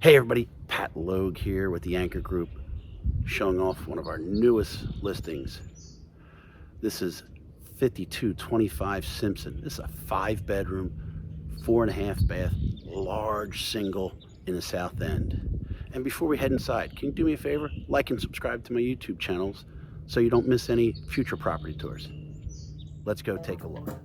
Hey everybody, Pat Logue here with the Anchor Group, showing off one of our newest listings. This is 5225 Simpson. This is a 5-bedroom, 4.5 bath, large single in the south end. And before we head inside, can you do me a favor? Like and subscribe to my YouTube channels so you don't miss any future property tours. Let's go take a look.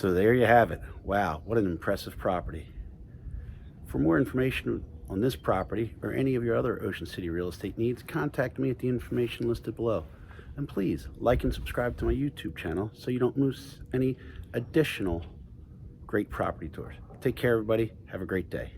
So there you have it. Wow, what an impressive property. For more information on this property or any of your other Ocean City real estate needs, contact me at the information listed below. And please like and subscribe to my YouTube channel so you don't miss any additional great property tours. Take care, everybody. Have a great day.